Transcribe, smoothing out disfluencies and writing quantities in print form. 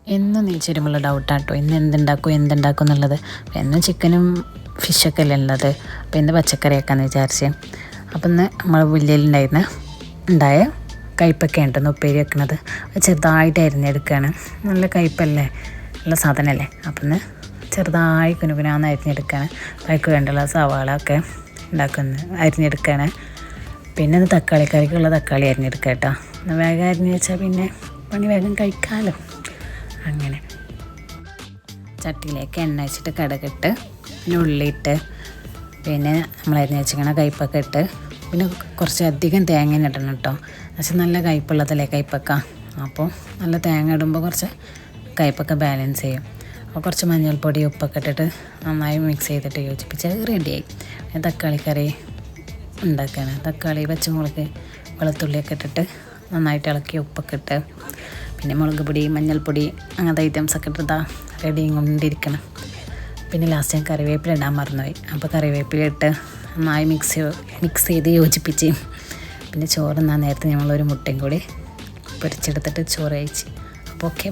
എന്നും നീച്ചിരുമുള്ള ഡൗട്ടാട്ടോ ഇന്ന് എന്തുണ്ടാക്കും എന്നുള്ളത്. എന്നും ചിക്കനും ഫിഷൊക്കെ അല്ലേ ഉള്ളത്, അപ്പോൾ ഇന്ന് പച്ചക്കറിയാക്കാമെന്ന് വിചാരിച്ച്. അപ്പം ഇന്ന് നമ്മൾ ഉണ്ടായ കയ്പ്പൊക്കെ ഉണ്ടെന്ന് ഉപ്പേരി വെക്കുന്നത് ചെറുതായിട്ട് അരിഞ്ഞെടുക്കുകയാണ്. നല്ല കയ്പ്പല്ലേ, നല്ല സാധനമല്ലേ. അപ്പം ഇന്ന് ചെറുതായി കുനുകുനാന്ന് അരിഞ്ഞെടുക്കുകയാണ്. അതിലേക്ക് വേണ്ടുള്ള സവാള ഒക്കെ അരിഞ്ഞെടുക്കുകയാണ്. പിന്നെ ഒന്ന് തക്കാളിക്കറിക്കുള്ള തക്കാളി അരിഞ്ഞെടുക്കുക കേട്ടോ. വേഗം അരിഞ്ഞ് വെച്ചാൽ പിന്നെ പണി വേഗം കഴിക്കാമല്ലോ. അങ്ങനെ ചട്ടിയിലേക്ക് എണ്ണ വെച്ചിട്ട് കടുകിട്ട് പിന്നെ ഉള്ളിയിട്ട് പിന്നെ നമ്മൾ അരിഞ്ഞ് വെച്ചിരിക്കണ കയ്പ്പൊക്കെ ഇട്ട് പിന്നെ കുറച്ച് അധികം തേങ്ങ ഇടണം കേട്ടോ. പക്ഷെ നല്ല കയ്പ്പുള്ളതല്ലേ കയ്പ്പൊക്കെ, അപ്പോൾ നല്ല തേങ്ങ ഇടുമ്പോൾ കുറച്ച് കയ്പ്പൊക്കെ ബാലൻസ് ചെയ്യും. അപ്പോൾ കുറച്ച് മഞ്ഞൾപ്പൊടി ഉപ്പൊക്കെ ഇട്ടിട്ട് നന്നായി മിക്സ് ചെയ്തിട്ട് യോജിപ്പിച്ച് റെഡിയായി. പിന്നെ തക്കാളിക്കറി ഉണ്ടാക്കുകയാണ്. തക്കാളി പച്ചമുളക് വെളുത്തുള്ളിയൊക്കെ ഇട്ടിട്ട് നന്നായിട്ട് ഇളക്കി ഉപ്പൊക്കെ ഇട്ട് പിന്നെ മുളക് പൊടി മഞ്ഞൾപ്പൊടി അങ്ങനത്തെ ഐറ്റംസൊക്കെ ഇട്ടിട്ട് റെഡി കൊണ്ടിരിക്കണം. പിന്നെ ലാസ്റ്റ് ഞാൻ കറിവേപ്പില ഇടാൻ മറന്നുപോയി. അപ്പോൾ കറിവേപ്പില ഇട്ട് നന്നായി മിക്സ് ചെയ്ത് യോജിപ്പിച്ച് പിന്നെ ചോറ് നേരത്തെ നമ്മളൊരു മുട്ടയും കൂടി പൊരിച്ചെടുത്തിട്ട് ചോറ് കഴിച്ച്. അപ്പോൾ ഓക്കെ.